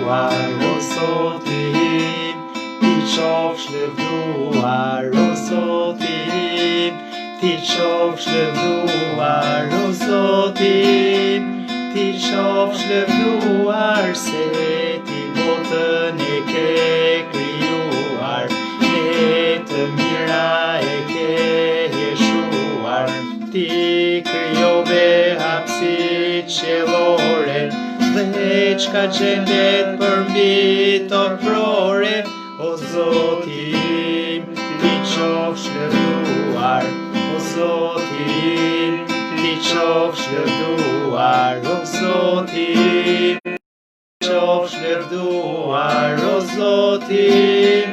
lëvduar, o Zoti im, ti qofsh lëvduar, o Zoti im, ti qofsh lëvduar, o Zoti im, ti qofsh lëvduar, se ti botën e ke krijuar, me të mira e ke jeshuar, ti krijove hapësit qiellore, dhe çka gjendet përmbi toprore, o Zoti im, ti qofsh lëvduar, o Zoti im, ti qofsh lëvduar, o Zoti im, ti qofsh lëvduar, o Zoti im,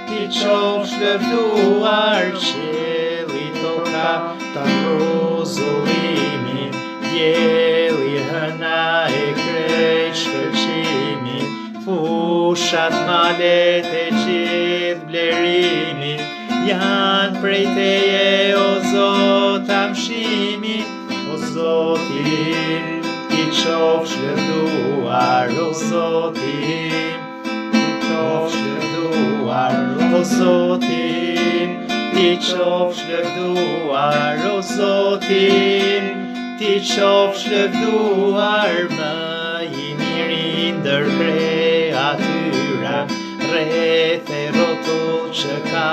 ti qofsh lëvduar, qielli toka ta rrozullimin, dielli hëna e krejt shkëlqimin, fushat malet e gjithë blerimin, janë prej teje, o Zot, amshimi, o Zoti im, ti qofsh lëvduar, o Zoti im, ti qofsh lëvduar, o Zoti im, ti qofsh lëvduar, o Zoti im, ti qofsh lëvduar, më i miri ndër kreatyra, rreth e rrotull që ka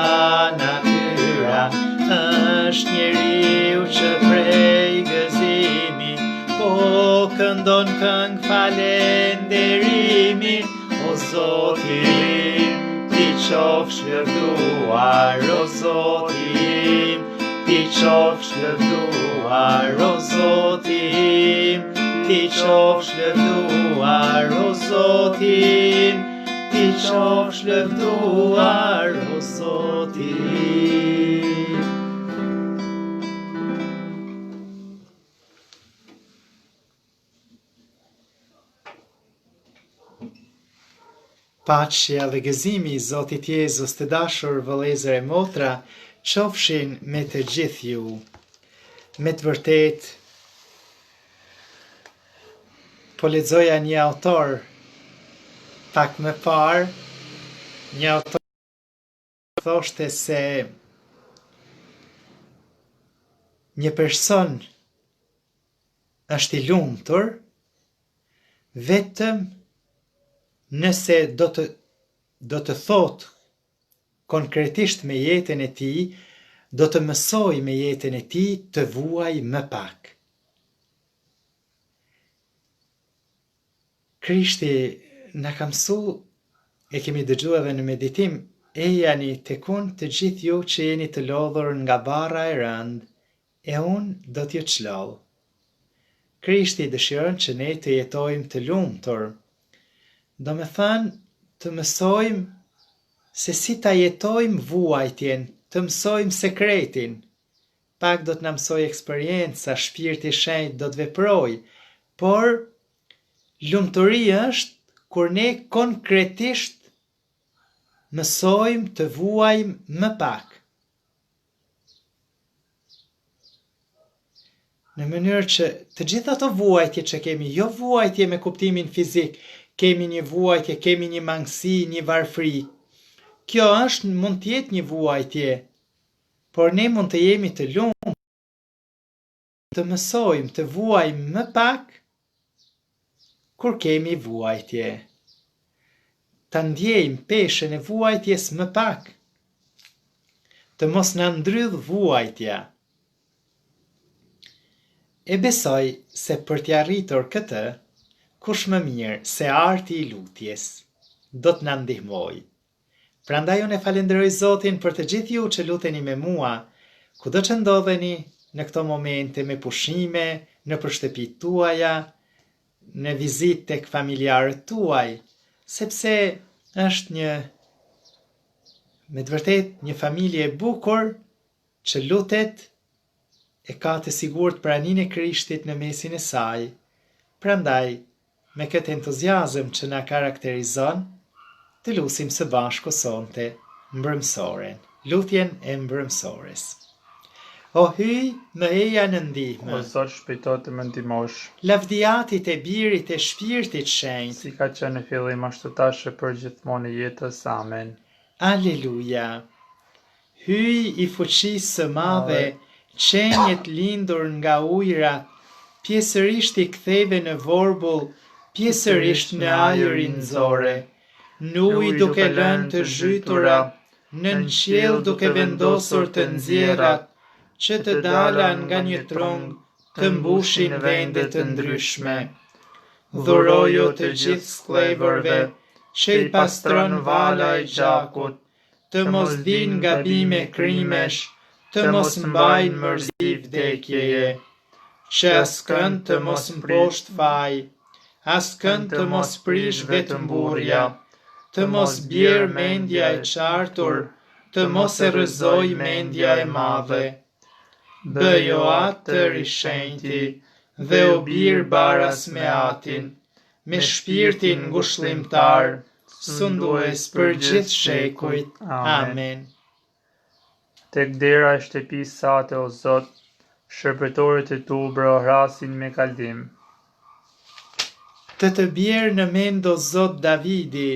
natyra, është njeriu që prej gëzimi, po këndon këngë falenderimin, o Zoti im, ti qofsh lëvduar, o Zoti im, ti qofsh lëvduar, o Zoti im, ti qofsh lëvduar, o Zoti im, ti qofsh lëvduar, o Zoti im. Paqja dhe gëzimi i Zotit Jezus, të dashur vëllezër e motra, qofshin me të gjithë ju. Me të vërtet, po lexoja një autor pak më parë, një autor thoshte se një person është i lumtur vetëm nëse do të thot konkretisht me jetën e tij, do të mësoj me jetën e tij të vuaj më pak. Krishti na ka mësu, e kemi dëgjuar edhe në meditim, e jani tek unë të gjithë ju që jeni të lodhur nga barra e rënd, e unë do t'ju çlodh. Krishti dëshiron që ne të jetojmë të lumtur. Do me thënë të mësojmë se si ta jetojmë vuajtjen, të mësojmë sekretin. Pak do të na mësoj eksperienca, shpirti i shenjtë do të veproj, por lumturia është kur ne konkretisht mësojmë të vuajmë më pak. Në mënyrë që të gjitha ato vuajtje që kemi, jo vuajtje me kuptimin fizik, kemi një vuajtje, kemi një mangësi, një varfëri. Kjo mund të jetë një vuajtje, por ne mund të jemi të lumtur, të mësojmë të vuajmë më pak kur kemi vuajtje. Ta ndjejmë peshën e vuajtjes më pak, të mos na ndrydh vuajtja. E besoj se për t'i arritur këtë, kush më mirë se arti i lutjes do të na ndihmoj. Prandaj unë e falenderoj Zotin për të gjithë ju që luteni me mua, kudo që ndodheni në këto momente me pushime, në shtëpitë tuaja, në vizitë tek familjarët tuaj, sepse është me të vërtet një familje e bukur që lutet e ka të sigurt praninë e Krishtit në mesin e saj. Prandaj, me këtë entuziazëm që na karakterizon, të lusim së bashku sonte mbrëmsoren, lutjen e mbrëmsores. O hyj, më heja në ndihmë. O Zot, shpejto të më ndihmosh. Lavdiatit e Birit e Shpirtit Shenjtë. Si ka qenë në fillim, ashtu tash e për gjithmonë e jetës. Amen. Aleluja. Hyj i fuqisë së madhe, qenjet lindur nga ujrat, pjesërisht i ktheve në vorbull, pjesërisht në ajrin nxore. Në ujë duke lënë të zhytura, nën qiell duke vendosur të nxjerrat, që të dalan nga një trung, të mbushin vende të ndryshme. Dhurojo të gjithë sklevërve, që i pastron vala e gjakut, të mos din gabime krimesh, të mos mbajnë mërzi vdekjeje, që askënd të mos mposht faj, askënd të mos prish vetëmburja, të mos bjerë mendja e qartur, të mos e rrëzoj mendja e madhe. Bëjo atë të rishenjti, dhe o birë baras me atin, me shpirtin ngushëllimtar, sundues për gjithë shekujt. Amen. Tek dera e shtëpisë sate, o Zot, shërbëtorët e tu brohrasin me kaldim. Të bjerë në mend o Zot Davidi,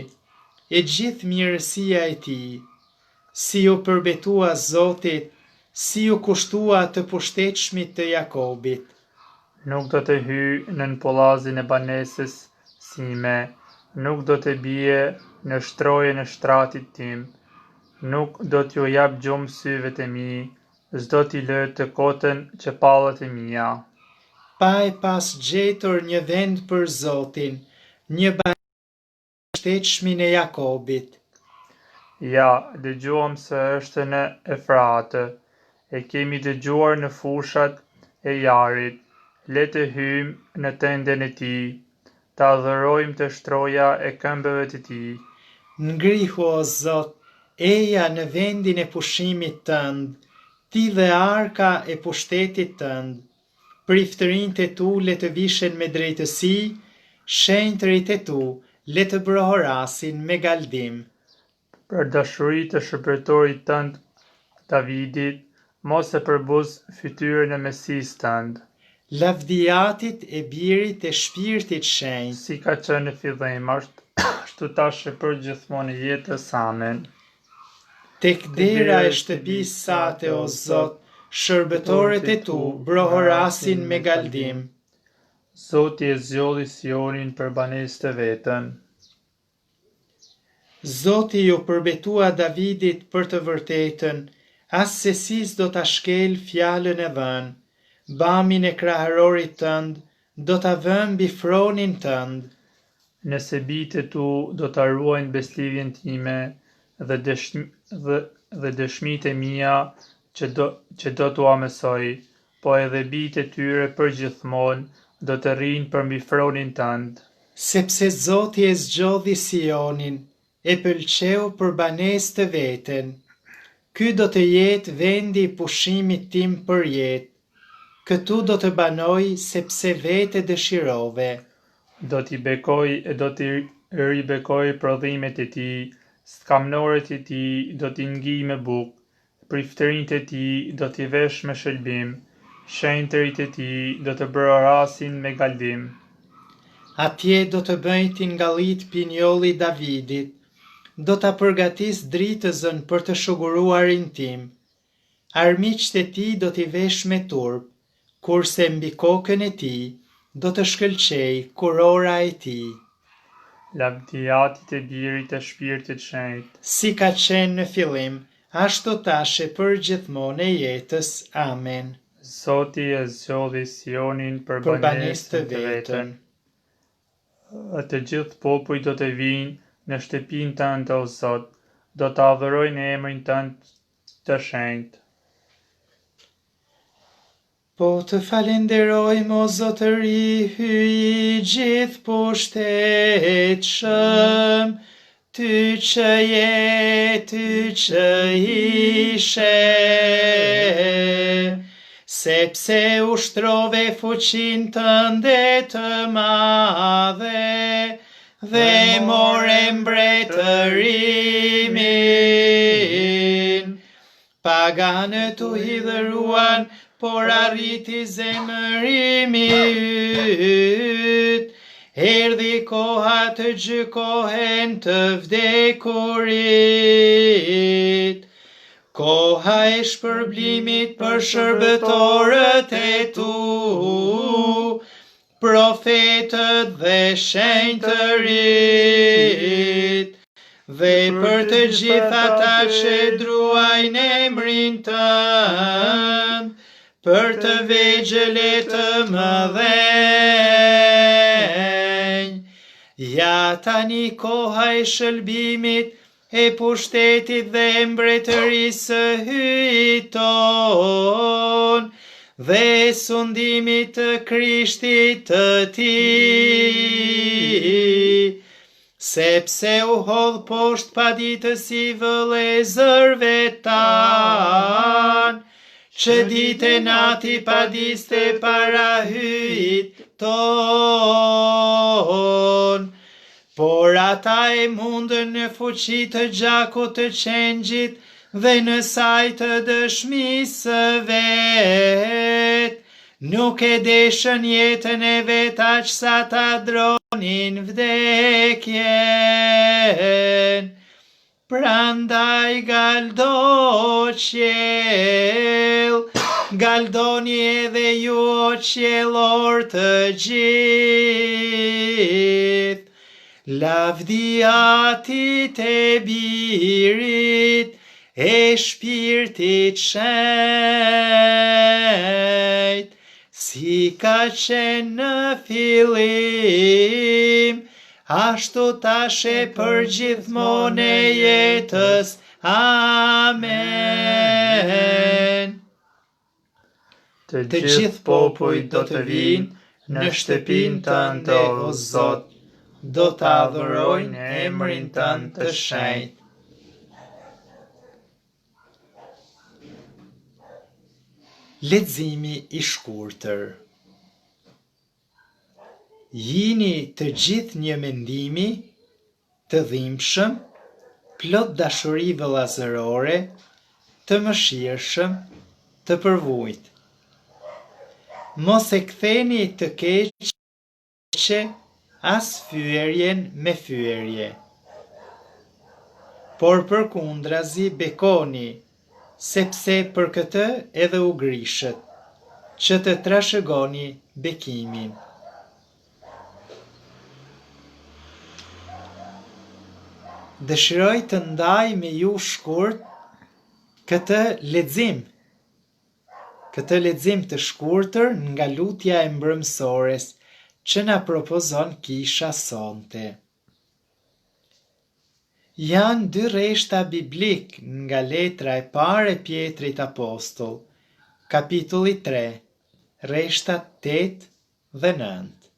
e gjithë mirësia e tij, si u përbetua Zotit, si u kushtua të pushtetshmit të Jakobit. Nuk do të hyj nën pollazin e banesës sime, nuk do të bie në shtrojen e shtratit tim, nuk do t'ju jap gjumë syve të mi, s'do t'i lë të koten që palët e mia. Pa e pas gjetur një vend për Zotin, një banesë pushtetshmin e Jakobit. Ja, dëgjuam se është në Efratë, e kemi dëgjuar në fushat e jarit, le të hyjmë në tenden e tij, ta adhurojmë të shtroja e këmbëve të tij. Ngrihu o Zot, eja në vendin e pushimit tënd, ti dhe arka e pushtetit tënd. Priftërinjtë e tu le të vishen me drejtësi, shenjtërit e tu le të brohorasin me galdim. Për dashuri të shërbëtorit tënd Davidit, mos e përbuz fytyrën e Mesisë tënd. Lavdiatit e Birit e Shpirtit Shenjtë. Si ka qenë në fillim, ashtu tash e për gjithmonë e jetës. Amen. Tek dera e shtëpisë sate, o Zot, shërbëtorët e tu brohorasin me galdim. Zoti e zgjodhi Sionin për banesë të vetën. Zoti ju përbetua Davidit për të vërtetën, as se si s'do ta shkel fjalën e dhënë. Bamin e krahërorit tënd do ta vëm mbi fronin tënd. Nëse bitë tu do ta ruajnë beslidhjen time dhe dëshmitë e mia që do t'ua mësoj, po edhe bitë e tyre përgjithmonë do të rrinë përmbi fronin tënd. Sepse Zoti e zgjodhi Sionin, e pëlqeu për banesë të veten. Ky do të jetë vendi i pushimit tim për jetë. Këtu do të banoj sepse vete dëshirove. Do t'i bekoj e do t'i ribekoj prodhimet e tij, skamnorët e tij do t'i ngij me bukë, priftërinjtë e tij do t'i vesh me shëlbim, shenjtërit e tij do të brohorasin me galdim. Atje do të bëj t'ingallit pinjolli Davidit, do ta përgatis dritëzën për të shuguruarin tim. Armiqtë e tij do t'i vesh me turp, kurse mbi kokën e tij do të shkëlqej kurora e tij. Lavdiatit e Birit e Shpirtit Shenjtë. Si ka qenë në fillim, ashtu tash e për gjithmonë e jetës. Amen. Zoti e zgjodhi Sionin për banesë të vetën. Të gjithë popujt do të vinë në shtëpinë tënde, o Zot, do të adhurojnë emrin tënd të shenjtë. Po të falenderojmë o Zotëri, hyj gjithë pushtetshëm, ty që je, ty që ishe, sepse ushtrove fuqin tënde të madhe, dhe more mbretërimin. Paganët u hidhëruan, por arriti zemërimi yt. Erdhi koha të gjykohen të vdekurit. Koha e shpërblimit për shërbëtorët e tu, profetët dhe shenjtërit, dhe për të gjithë ata që druajnë emrin tënd, për të vegjël e të mëdhenj. Ja tani koha e shëlbimit, e pushtetit dhe mbretërisë hyjit ton, dhe sundimit të Krishtit të tij, sepse u hodh poshtë paditës i vëllezërve tan, që ditë e nati padiste para hyjit ton. Por ata e mundën në fuqi të gjakut të qengjit dhe në saj të dëshmisë vet, nuk e deshën jetën e vet aq sa ta dronin vdekjen. Prandaj galdo qiell, galdoni edhe ju o qiellor të gjithë. Lavdiatit e birit e shpirtit shenjt, si ka qenë në fillim, ashtu tash e përgjithmonë e jetës. Amen. Të gjithë popujt do të vinë në shtëpinë tënde, o Zot, do të adhurojnë emrin tënd të shenjtë. Leximi i shkurtër. Jini të gjithë një mendimi, të dhimbshëm, plot dashuri vëllazërore, të mëshirshëm, të përvujt. Mos e ktheni të keqe as fyerjen me fyerje, por përkundrazi bekoni, sepse për këtë edhe u grishët, që të trashëgoni bekimin. Dëshiroj të ndaj me ju shkurt këtë lexim të shkurtër nga lutja e mbrëmsores që na propozon kisha sonte. Janë dy rreshta biblik nga letra e parë e Pjetrit Apostoll, kapitulli 3, rreshtat 8 dhe 9.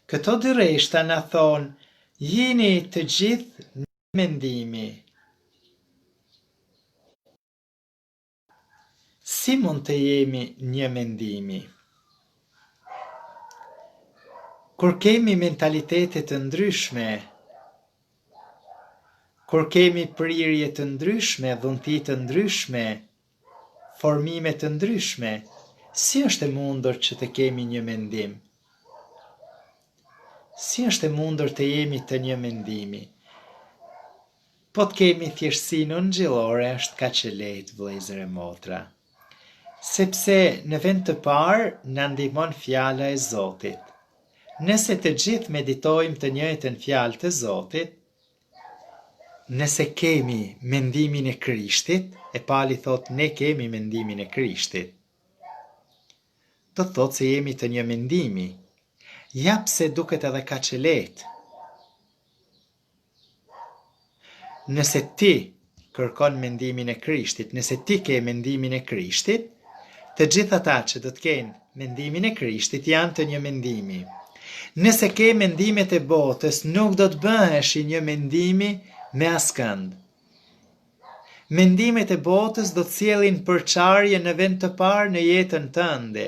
Këto dy rreshta na thonë, jini të gjithë një mendimi. Si mund të jemi një mendimi? Kur kemi mentalitete të ndryshme, kur kemi prirje të ndryshme, dhunti të ndryshme, formime të ndryshme, si është e mundur që të kemi një mendim? Si është e mundur të jemi të një mendimi? Po të kemi thjeshtësinë ungjillore, është kaq e lehtë, vëllezër e motra. Sepse në vend të parë na ndihmon fjala e Zotit. Nëse të gjithë meditojmë të njëjtën fjalë të Zotit, nëse kemi mendimin e Krishtit, e Pali thot ne kemi mendimin e Krishtit, do të thot se jemi të një mendimi. Ja pse duket edhe kaq e lehtë. Nëse ti kërkon mendimin e Krishtit, nëse ti ke mendimin e Krishtit, të gjithë ata që do të kenë mendimin e Krishtit janë të një mendimi. Nëse ke mendimet e botës, nuk do të bëhesh i një mendimi me askënd. Mendimet e botës do të sjellin përçarje në vend të parë në jetën tënde.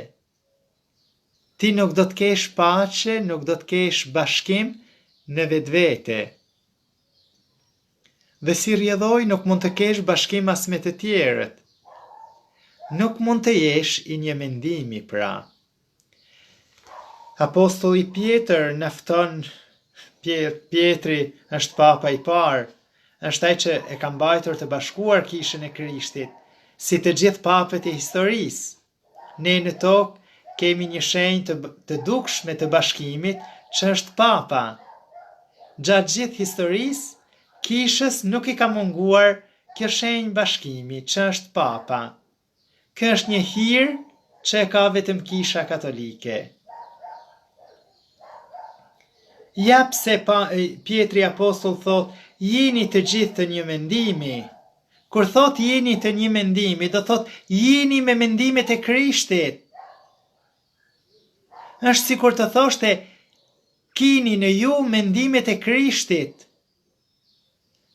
Ti nuk do të kesh paqe, nuk do të kesh bashkim në vetvete. Dhe si rjedhoj nuk mund të kesh bashkim as me të tjerët. Nuk mund të jesh I një mendimi pra. Apostolli Pjetër nafton, Pjetri është papa I parë, është ai që e ka mbajtur të bashkuar kishën e Krishtit, si të gjithë papët e historisë. Ne në tokë kemi një shenjë të dukshme të bashkimit që është papa. Gjatë gjithë historisë, kishës nuk I ka munguar kjo shenjë bashkimi që është papa. Kjo është një hir që e ka vetëm kisha katolike. Ja pse Pjetri Apostoll thot, jeni të gjithë të një mendimi. Kur thot jeni të një mendimi, do thot jeni me mendimet e Krishtit. Është sikur të thoshte, kini në ju mendimet e Krishtit.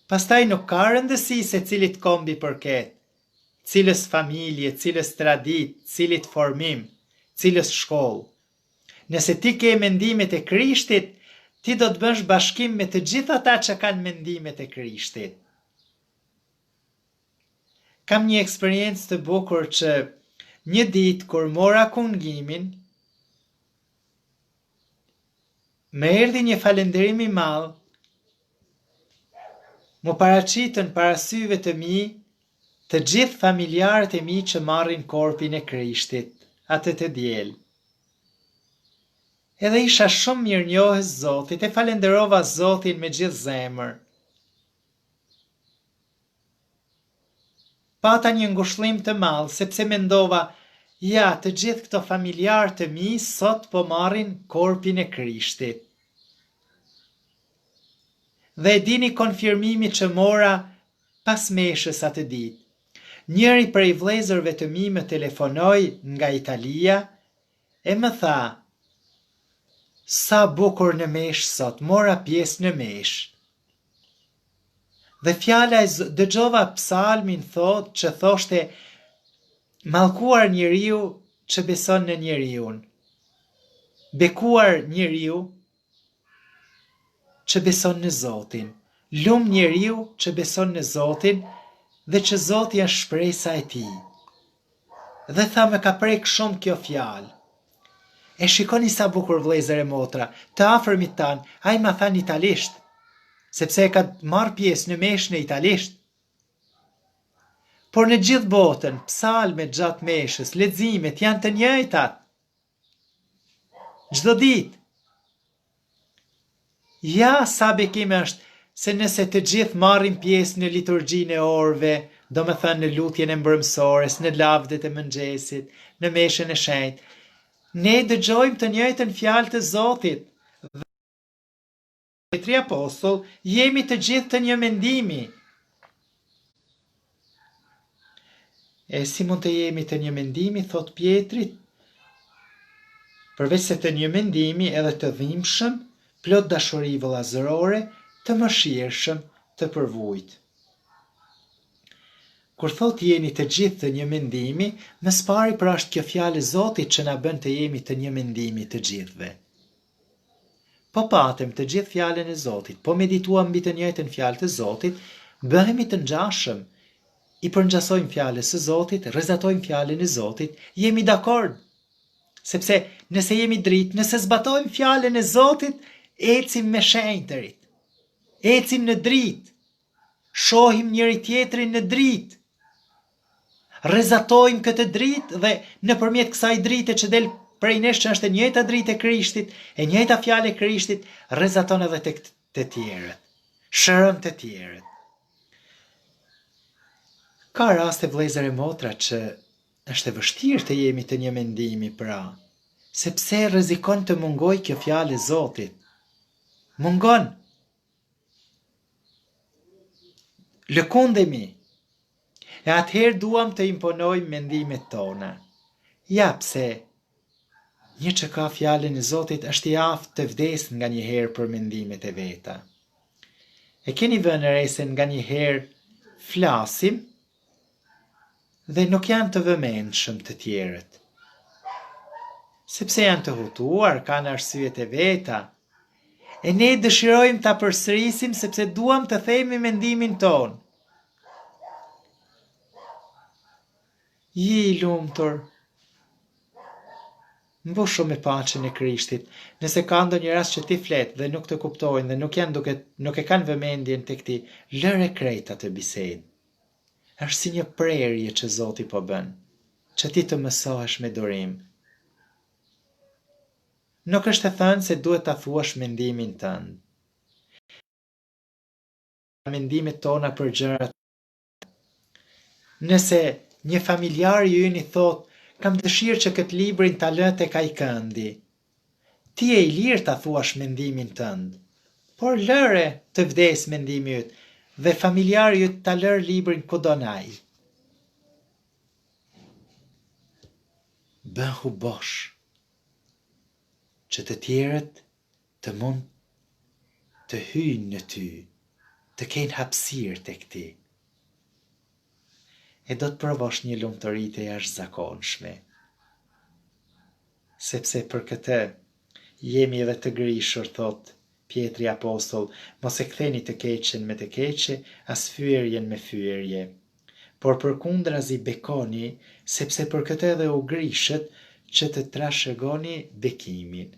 Pastaj nuk ka rëndësi se cilit kombi përket, cilës familje, cilës tradit, cilit formim, cilës shkollë. Nëse ti ke mendimet e Krishtit, ti do të bësh bashkim me të gjithë ata që kanë mendimet e Krishtit. Kam një eksperiencë të bukur që një ditë kur mora kungimin, më erdhi një falënderim I madh, mu paraqitën para syve të mi të gjithë familjarët e mi që marrin korpin e Krishtit, atë të diel. Edhe isha shumë mirënjohës Zotit, e falenderova Zotin me gjithë zemër. Pata një ngushëllim të madh, sepse mendova, ja, të gjithë këto familjarë të mi sot po marrin korpin e Krishtit. Dhe e dini konfirmimi që mora pas meshës atë ditë. Njëri prej vëllezërve të mi më telefonoi nga Italia e më tha, sa bukur në meshë sot, mora pjesë në meshë. Dhe fjala dëgjova psalmin që thoshte, mallkuar njeriu që beson në njeriun. Bekuar njeriu që beson në Zotin. Lum njeriu që beson në Zotin dhe që Zoti është shpresa e tij. Dhe tha më ka prek shumë kjo fjalë. E shikoni sa bukur vëllezër e motra, të afërmit tan, ai ma than italisht, sepse e ka marrë pjesë në meshën e italisht. Por në gjithë botën, psalmet gjatë meshës, leximet janë të njëjtat. Çdo ditë. Ja sa bekim është se nëse të gjithë marrin pjesë në liturgjinë e orëve, do më thënë në lutjen e mbrëmsores, në lavdet e mëngjesit, në meshën e shenjtë, ne dëgjojmë të njëjtën fjalë të Zotit. Dhe Pjetri Apostoll, jemi të gjithë të një mendimi. E si mund të jemi të një mendimi, thot Pjetri, përveç se të një mendimi edhe të dhimbshëm, plot dashuri vëllazërore, të mëshirshëm, të përvujt. Kur thot jeni të gjithë të një mendimi, më së pari pra është kjo fjalë e Zotit që na bën të jemi të një mendimi të gjithëve. Po patem të gjithë fjalën e Zotit, po medituam mbi të njëjtën fjalë të Zotit, bëhemi të ngjashëm, I përngjasojmë fjalës së Zotit, rrezatojmë fjalën e Zotit, jemi dakord. Sepse nëse jemi dritë, nëse zbatojmë fjalën e Zotit, ecim me shenjtërit. Ecim në dritë. Shohim njëri tjetrin në dritë. Rrezatojmë këtë dritë dhe nëpërmjet kësaj drite që del prej nesh që është e njëjta dritë e Krishtit, e njëjta fjalë e Krishtit, rrezaton edhe tek të tjerët. Shëron të tjerët. Ka raste vëllezër e motra që është e vështirë të jemi të një mendimi pra, sepse rrezikon të mungoj kjo fjalë e Zotit. Mungon. Lëkundemi. E atëherë duam të imponojmë mendimet tona. Ja pse, një që ka fjalën e Zotit është I aftë të vdes nga një herë për mendimet e veta. E keni vënë re se nga një herë flasim dhe nuk janë të vëmendshëm të tjerët. Sepse janë të hutuar, kanë arsyet e veta. E ne dëshirojmë ta përsërisim sepse duam të themi mendimin ton. Ji i lumtur. Mbushu me paqen e Krishtit. Nëse ka ndonjë rast që ti flet dhe nuk të kuptojnë dhe nuk e kanë vëmendjen tek ti, lëre krejt atë bisedë. Është si një prerje që Zoti po bën, që ti të mësohesh me durim. Nuk është e thënë se duhet ta thuash mendimin tënd. Mendimet tona për gjërat. Nëse një familjar i ynë i thot, kam dëshirë që këtë librin ta lë tek ai këndi. Ti je i lirë ta thuash mendimin tënd, por lëre të vdes mendimi yt dhe familjari yt ta lër librin kudo naj. Bëhu bosh, që të tjerët të mund të hyjnë në ty, të kenë hapësirë tek ti. E do të provosh një lumëturi të jashtëzakonshme. Sepse për këtë jemi edhe të grishur, thot Pjetri Apostoll, mos e ktheni të keqen me të keqe, as fyerjen me fyerje. Por përkundrazi bekoni, sepse për këtë edhe u grishët që të trashëgoni bekimin.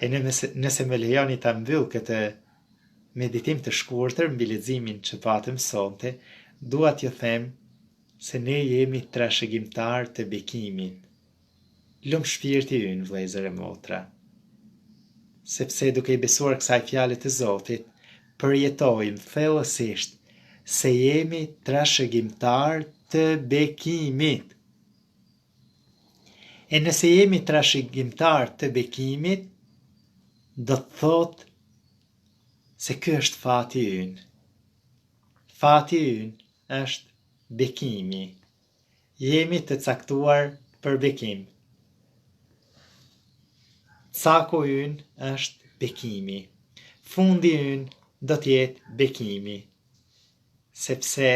E nëse më lejoni ta mbyll këtë meditim të shkurtër mbi leximin që patëm sonte, dua t'ju them se ne jemi trashëgimtar të bekimit. Lum shpirti ynë, vëllezër e motra. Sepse duke i besuar kësaj fjale të Zotit, përjetojmë thellësisht se jemi trashëgimtar të bekimit. E nëse jemi trashëgimtar të bekimit, do të thotë se ky është fati ynë. Fati ynë është bekimi. Jemi të caktuar për bekim. Caku ynë është bekimi. Fundi ynë do të jetë bekimi. Sepse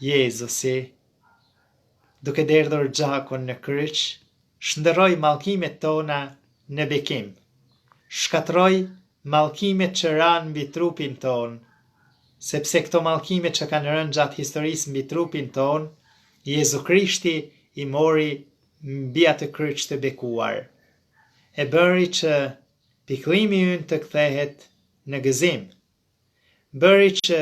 Jezusi, duke derdhur gjakun në kryq, shndërroi mallkimet tona në bekim. Shkatroi mallkimet që ranë mbi trupin ton, sepse këto mallkimet që kanë rënë gjatë historisë mbi trupin ton, Jezu Krishti i mori mbi atë kryq të bekuar. E bëri që pikëllimi ynë të kthehet në gëzim. Bëri që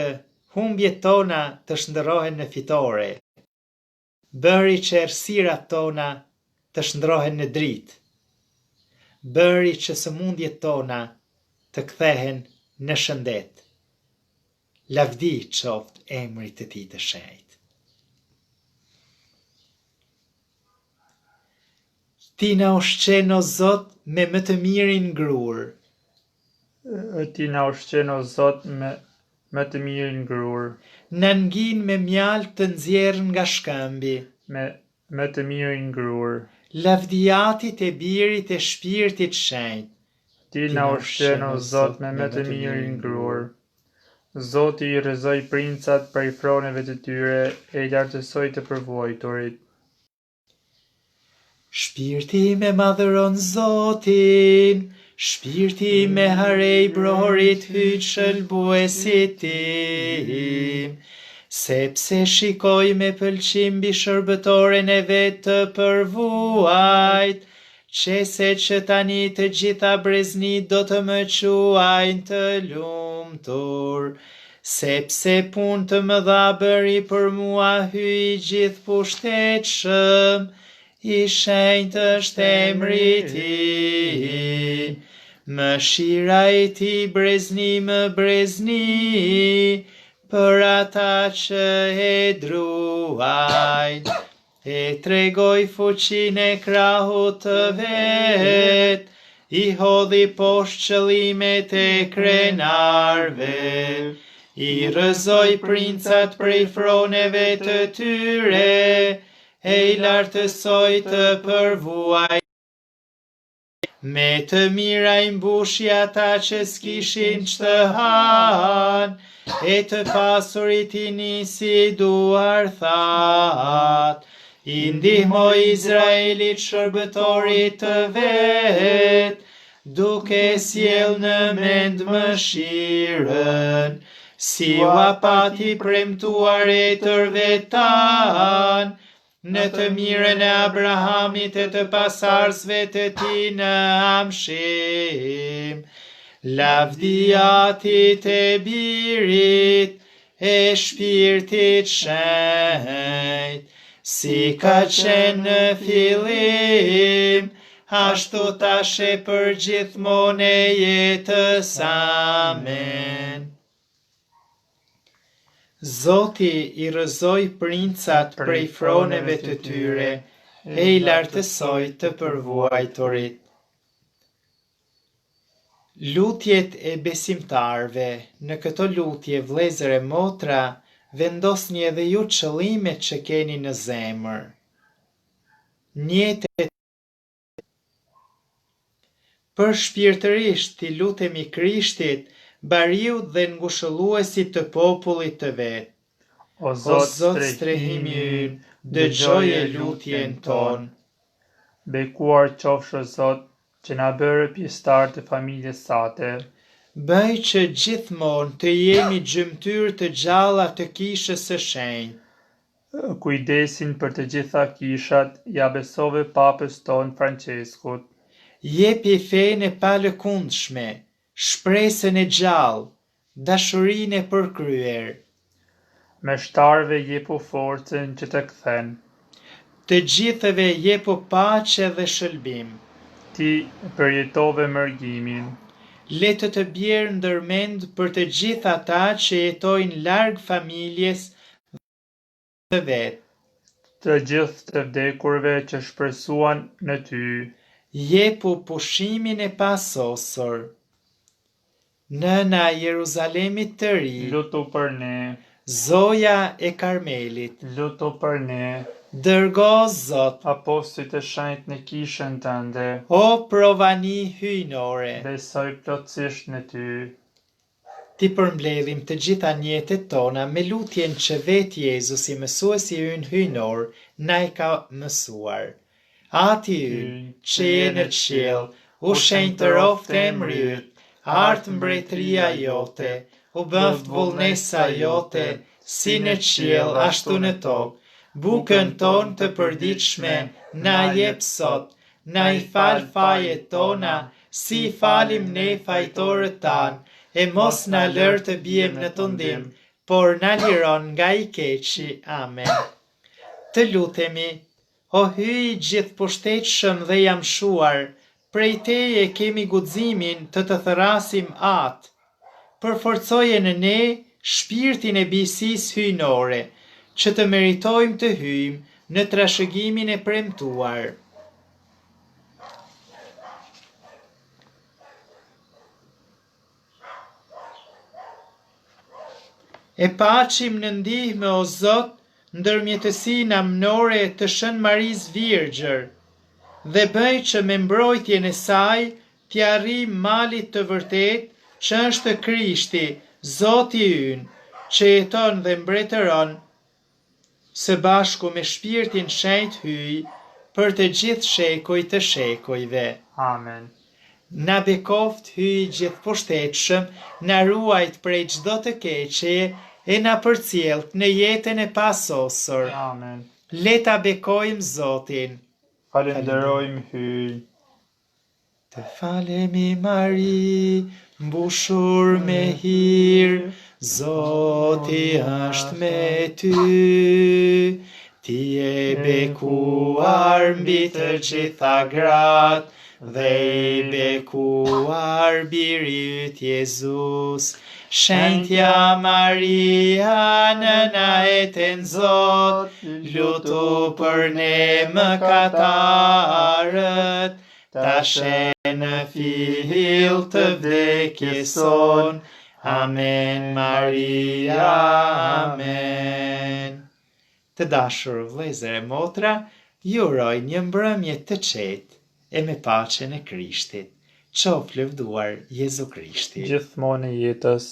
humbjet tona të shndërrohen në fitore. Bëri që errësirat tona të shndërrohen në dritë. Bëri që sëmundjet tona të kthehen në shëndet. Lavdi qoftë emrit të tij të shenjtë. Ti na ushqen o Zot me më të mirin ngrur. Ti na ushqen o Zot me më të mirin ngrur. Na ngin me mjaltë të nxjerrën nga shkëmbi. Me më të mirin ngrur. Lavdiatit e birit e shpirtit shenjtë. Ti na ushqen o Zot me më të mirin ngrur. Zoti i rrezoi princat prej froneve të tyre e i lartësoi të përvojturit. Shpirti me madhëron Zotin, shpirti me harej brorit hyj shëlbuesit tim, sepse shikoj me pëlqim mbi shërbëtoren e vet të përvuajt, qese që tani të gjitha breznit do të më quajnë të lumtur, sepse pun të mëdha bëri për mua hyj gjithë pushtetshëm, i shenjtë është emri i tij. Mëshira e tij brezni më brezni, për ata që e druajnë, e tregoj fuqin e krahut të vet, i hodhi poshtë qëllimet e krenarve, i rrëzoi princat prej froneve të tyre, e i lartësoi të përvuaj. Me të mira i mbushi ata që s'kishin ç'të han, e të pasurit i nisi duar that. I ndihmoi Izraelit shërbëtorit të vet, duke sjell në mend mëshirën, si u apati premtuar e tërve tan, në të mirën e Abrahamit e të pasarsve të tij në amshim, lavdiatit e birit e shpirtit shenjt, si ka qenë në fillim, ashtu tash e përgjithmonë e jetës. Amen. Zoti i rrëzoi princat prej froneve të tyre, e i lartësoi të përvuajturit. Lutjet e besimtarve. Në këto lutje, vëllezër e motra, vendosni edhe ju qëllimet që keni në zemër. Njetet për shpirtërisht t'i lutemi Krishtit, bariut dhe ngushëlluesit të popullit të vet. O O Zot, Zot, strehimi ynë, dëgjoje lutjen tonë. Bekuar qofshë o Zot, që na bërë pjesëtar të familjes sate. Bëj që gjithmonë të jemi gjymtyr të gjalla të kishës së shenjtë. Kujdesin për të gjitha kishat, ja besove papës ton Franceskut. Jepi fenë e palëkundshme, shpresën e gjallë, dashurinë e përkryer. Me shtarve jepu forcën që të kthen. Të gjithëve jepu paqe dhe shëlbim. Ti përjetove mërgimin. Le të bjerë ndërmend për të gjithë ata që jetojnë larg familjes të vet. Të gjithë të vdekurve që shpresuan në ty. Jepu pushimin e pasosur. Nëna e Jeruzalemit të ri, Lutu për ne. Zoja e Karmelit, Lutu për ne. dërgo Zot, Apostujt e shenjtë në kishën tënde. o provani hyjnore. Besoj plotësisht në ty. Ti përmbledhim të gjitha njetet tona me lutjen që vetë Jezusi, mësuesi ynë hyjnor, na i ka mësuar. Ati ynë, që je në qiell, u shenjtëroft emri yt, art mbretëria jote, u bëft vullnesa jote, si në qiell ashtu në tokë. Bukën tonë të përditshme na jep sot, na i fal fajet tona, si i falim ne fajtorët tanë, e mos na lër të biem në tundim, por na liron nga i keqi. Amen. Të lutemi, o hyj gjithë pushtetshëm dhe jamshuar, prej teje kemi guximin të thërasim atë. Përforcoje në ne shpirtin e bijësisë hyjnore, që të meritojmë të hyjmë në trashëgimin e premtuar. E paqim në ndihmë o Zot, ndërmjetësinë amnore të Shën Marisë Virgjër, dhe bëj që me mbrojtjen e saj t'i arrijmë malit të vërtet, që është Krishti, Zoti ynë, që jeton dhe mbretëron, së bashku me shpirtin shenjtë hyj, për të gjithë shekujt të shekujve. Amen. Na bekoft hyj gjithë pushtetshëm, na ruajt prej çdo të keqeje, e na përcjellt në jetën e pasosur. Amen. Le ta bekojmë Zotin. Falenderojmë hyj. Të falemi Mari, mbushur me hir, Zoti është me ty. Ti e bekuar mbi të gjitha gratë, dhe i bekuar biri yt Jezus. Shenjtja Maria, nëna e ten Zot, lutu për ne mëkatarët, tash e në fill të vdekjes son. Amen, Maria, amen. Të dashur vëllezër e motra, ju uroj një mbrëmje të qetë e me paqen e Krishtit. Qoftë lëvduar Jezu Krishti. Gjithmonë e jetës.